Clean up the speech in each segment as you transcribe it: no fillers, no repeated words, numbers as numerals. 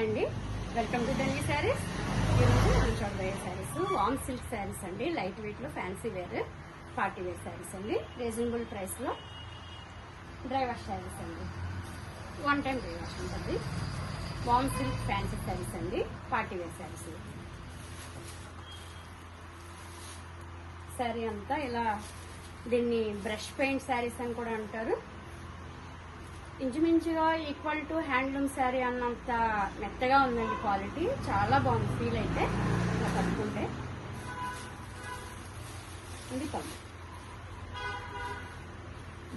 అండి, welcome to Delhi saris. ఈరోజు మనం చూడబోయే శారీస్ వామ్ సిల్క్ శారీస్ అండి. లైట్ వెయిట్ లో fancy wear party wear saris అండి. రీజనబుల్ ప్రైస్ లో డ్రై వాష్ శారీస్ అండి. వన్ టైం డ్రై వాష్ ఉంటుంది. వామ్ సిల్క్ ఫ్యాన్సీ శారీస్ అండి, పార్టీ వేర్ శారీస్. శారీ అంతా ఇలా, దీన్ని బ్రష్ పెయింట్ శారీస్ అని కూడా అంటారు. ఇంచుమించుగా ఈక్వల్ టు హ్యాండ్లూమ్ శారీ అన్నంత మెత్తగా ఉందండి. క్వాలిటీ చాలా బాగుంది. ఫీల్ అయితే ఇలా కట్టుకుంటే ఇది పళ్ళు.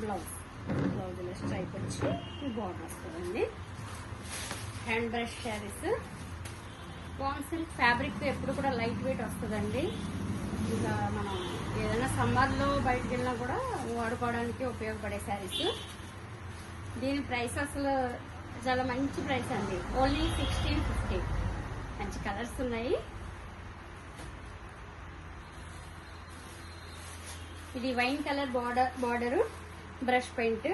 బ్లౌజ్లో స్ట్రైప్ వచ్చి బార్డర్ వస్తుందండి. Hand brush saris. Warm silk fabric ఎప్పుడు కూడా లైట్ వెయిట్ వస్తుందండి. ఇంకా మనం ఏదైనా సమ్మర్లో బయటకు వెళ్ళినా కూడా వాడుకోవడానికి ఉపయోగపడే శారీస్. దీని ప్రైస్ అసలు చాలా మంచి ప్రైస్ అండి. ఓన్లీ 1650. మంచి కలర్స్ ఉన్నాయి. ఇది wine colour border brush paint,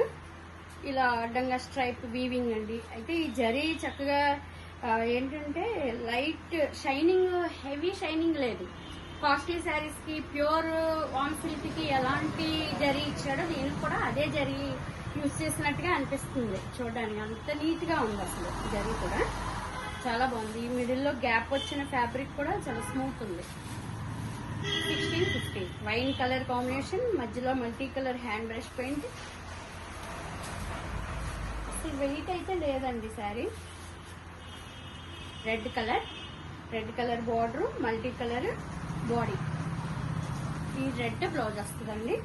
ఇలా అడ్డంగా స్ట్రైప్ వీవింగ్ అండి. అయితే ఈ జరీ చక్కగా ఏంటంటే లైట్ షైనింగ్, హెవీ షైనింగ్ లేదు. కాస్ట్లీ శారీస్ కి ప్యూర్ వామ్ సిల్క్ కి ఎలాంటి జరీ ఇచ్చాడో దీనికి కూడా అదే జరీ యూజ్ చేసినట్టుగా అనిపిస్తుంది చూడడానికి. అంత నీట్ గా ఉంది అసలు. జరీ కూడా చాలా బాగుంది. ఈ మిడిల్ లో గ్యాప్ వచ్చిన ఫ్యాబ్రిక్ కూడా చాలా స్మూత్ ఉంది. 1650. వైన్ కలర్ కాంబినేషన్, మధ్యలో multi colour hand brush paint. అసలు వెయిట్ అయితే లేదండి sari. Red colour border, multi colour body. ఈ రెడ్ బ్లౌజ్ వస్తుందండి.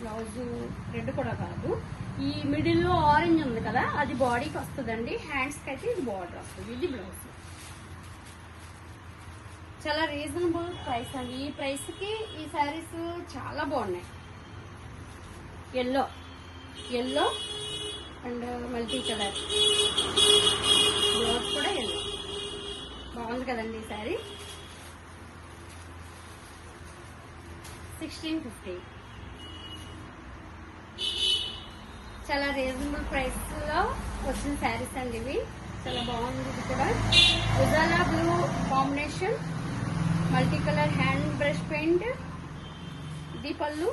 బ్లౌజ్ రెడ్ కూడా కాదు, ఈ మిడిల్ లో ఆరెంజ్ ఉంది కదా, అది బాడీకి వస్తుందండి. హ్యాండ్స్ కి అయితే ఇది బార్డర్ వస్తుంది. ఇది బ్లౌజ్. చాలా రీజనబుల్ ప్రైస్ అండి. ఈ ప్రైస్ కి ఈ శారీస్ చాలా బాగున్నాయి. Yellow and multi colour blouse కూడా ఎల్లో. బాగుంది కదండి ఈ శారీ. 1650. చాలా రీజనబుల్ ప్రైస్ లో వచ్చిన శారీస్ అండి ఇవి. చాలా బాగుంది. ఇది కూడా Ujala blue combination, multi colour hand brush paint. ఇది పళ్ళు,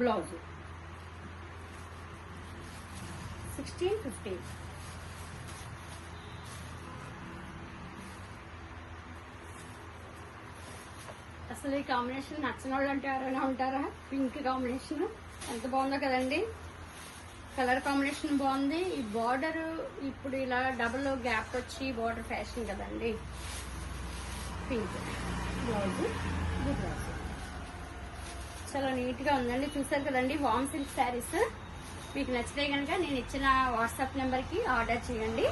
బ్లౌజ్. 1650. అసలు ఈ కాంబినేషన్ నచ్చిన వాళ్ళు అంటే ఎవరైనా ఉంటారా? పింక్ కాంబినేషన్ ఎంత బాగుందో కదండి. కలర్ కాంబినేషన్ బాగుంది. ఈ బార్డర్ ఇప్పుడు ఇలా డబుల్ గ్యాప్ వచ్చి బార్డర్ ఫ్యాషన్ కదండి. పింక్ బ్లౌజ్, ఇది బ్లౌజ్. చాలా నీట్ గా ఉందండి. చూసారు కదండి వామ్ సిల్క్ శారీస్. మీకు నచ్చితే కనుక నేను ఇచ్చిన వాట్సాప్ నెంబర్ కి ఆర్డర్ చేయండి.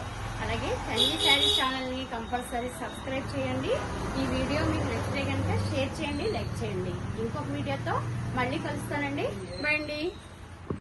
అలాగే ఢిల్లీ శారీస్ ఛానల్ ని కంపల్సరీ సబ్స్క్రైబ్ చేయండి. ఈ వీడియో మీకు నచ్చితే కనుక షేర్ చేయండి, లైక్ చేయండి. ఇంకొక వీడియోతో మళ్ళీ కలుస్తానండి. బాయ్ అండి.